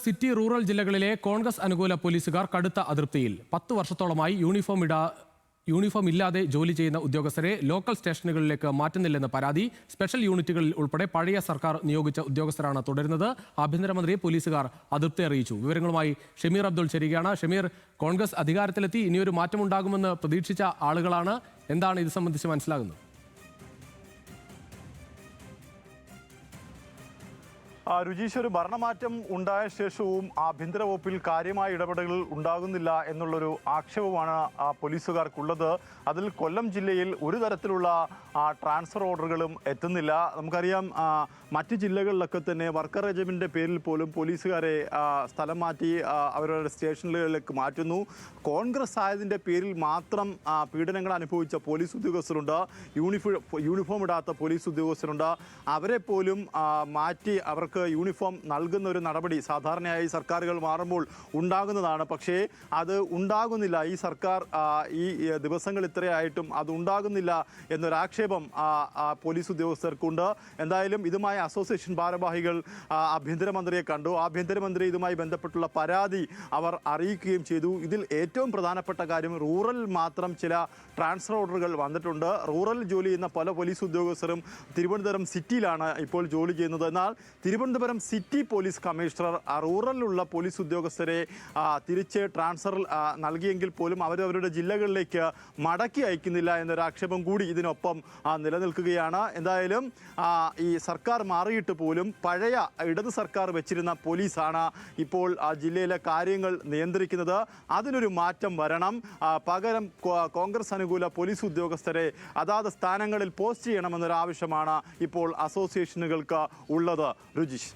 City rural ജില്ലകളിലെ കോൺഗ്രസ് അനുകൂല പോലീസുകാർ കടുത്ത അതൃപ്തിയിൽ 10 വർഷത്തോളമായി യൂണിഫോം ഇല്ലാതെ ജോലി ചെയ്യുന്ന ഉദ്യോഗസ്ഥരെ ലോക്കൽ സ്റ്റേഷനുകളിലേക്ക് മാറ്റുന്നില്ലെന്ന് പരാതി. സ്പെഷ്യൽ യൂണിറ്റുകളിൽ ഉൾപ്പെടെ പഴയ സർക്കാർ നിയോഗിച്ച ഉദ്യോഗസ്ഥരാണ് തുടരുന്നത്. ആഭ്യന്തരമന്ത്രിയെ പോലീസുകാർ അതൃപ്തി അറിയിച്ചു. വിവരങ്ങളുമായി ഷമീർ അബ്ദുൾ ചേരുകയാണ്. ഷമീർ, കോൺഗ്രസ് അധികാരത്തിലെത്തി ഇനിയൊരു മാറ്റമുണ്ടാകുമെന്ന് പ്രതീക്ഷിച്ച ആളുകളാണ്. എന്താണ് ഇത് സംബന്ധിച്ച് മനസ്സിലാകുന്നത്? രുചീഷ്, ഒരു ഭരണമാറ്റം ഉണ്ടായ ശേഷവും ആഭ്യന്തര വകുപ്പിൽ കാര്യമായ ഇടപെടലുകൾ ഉണ്ടാകുന്നില്ല എന്നുള്ളൊരു ആക്ഷേപമാണ് പോലീസുകാർക്കുള്ളത്. അതിൽ കൊല്ലം ജില്ലയിൽ ഒരു തരത്തിലുള്ള ട്രാൻസ്ഫർ ഓർഡറുകളും എത്തുന്നില്ല. നമുക്കറിയാം, മറ്റ് ജില്ലകളിലൊക്കെ തന്നെ വർക്കർ റെജിമെൻ്റിൻ്റെ പേരിൽ പോലും പോലീസുകാരെ സ്ഥലം മാറ്റി അവരുടെ സ്റ്റേഷനുകളിലേക്ക് മാറ്റുന്നു. കോൺഗ്രസ് ആയതിൻ്റെ പേരിൽ മാത്രം പീഡനങ്ങൾ അനുഭവിച്ച പോലീസ് ഉദ്യോഗസ്ഥരുണ്ട്, യൂണിഫോം ഇടാത്ത പോലീസ് ഉദ്യോഗസ്ഥരുണ്ട്. അവരെ പോലും മാറ്റി അവർക്ക് യൂണിഫോം നൽകുന്ന ഒരു നടപടി സാധാരണയായി സർക്കാരുകൾ മാറുമ്പോൾ ഉണ്ടാകുന്നതാണ്. പക്ഷേ അത് ഉണ്ടാകുന്നില്ല. ഈ സർക്കാർ ഈ ദിവസങ്ങൾ ഇത്രയായിട്ടും അത് ഉണ്ടാകുന്നില്ല എന്നൊരാക്ഷേപം പോലീസ് ഉദ്യോഗസ്ഥർക്കുണ്ട്. എന്തായാലും ഇതുമായി അസോസിയേഷൻ ഭാരവാഹികൾ ആഭ്യന്തരമന്ത്രിയെ കണ്ടു. ആഭ്യന്തരമന്ത്രി ഇതുമായി ബന്ധപ്പെട്ടുള്ള പരാതി അവർ അറിയിക്കുകയും ചെയ്തു. ഇതിൽ ഏറ്റവും പ്രധാനപ്പെട്ട കാര്യം, റൂറലിൽ മാത്രം ചില ട്രാൻസ്ഫർ ഓർഡറുകൾ വന്നിട്ടുണ്ട്. റൂറൽ ജോലി ചെയ്യുന്ന പല പോലീസ് ഉദ്യോഗസ്ഥരും തിരുവനന്തപുരം സിറ്റിയിലാണ് ഇപ്പോൾ ജോലി ചെയ്യുന്നത്. എന്നാൽ തിരുവനന്തപുരം സിറ്റി പോലീസ് കമ്മീഷണർ റൂറലിലുള്ള പോലീസ് ഉദ്യോഗസ്ഥരെ തിരിച്ച് ട്രാൻസ്ഫർ നൽകിയെങ്കിൽ പോലും അവരവരുടെ ജില്ലകളിലേക്ക് മടക്കി അയക്കുന്നില്ല എന്നൊരു ആക്ഷേപം കൂടി ഇതിനൊപ്പം നിലനിൽക്കുകയാണ്. എന്തായാലും ഈ സർക്കാർ മാറിയിട്ട് പോലും പഴയ ഇടത് സർക്കാർ വെച്ചിരുന്ന പോലീസാണ് ഇപ്പോൾ ജില്ലയിലെ കാര്യങ്ങൾ നിയന്ത്രിക്കുന്നത്. അതിനൊരു മാറ്റം വരണം. പകരം കോൺഗ്രസ് അനുകൂല പോലീസ് ഉദ്യോഗസ്ഥരെ അതാത് സ്ഥാനങ്ങളിൽ പോസ്റ്റ് ചെയ്യണമെന്നൊരു ആവശ്യമാണ് ഇപ്പോൾ അസോസിയേഷനുകൾക്ക് ഉള്ളത്. രുചീഷ്.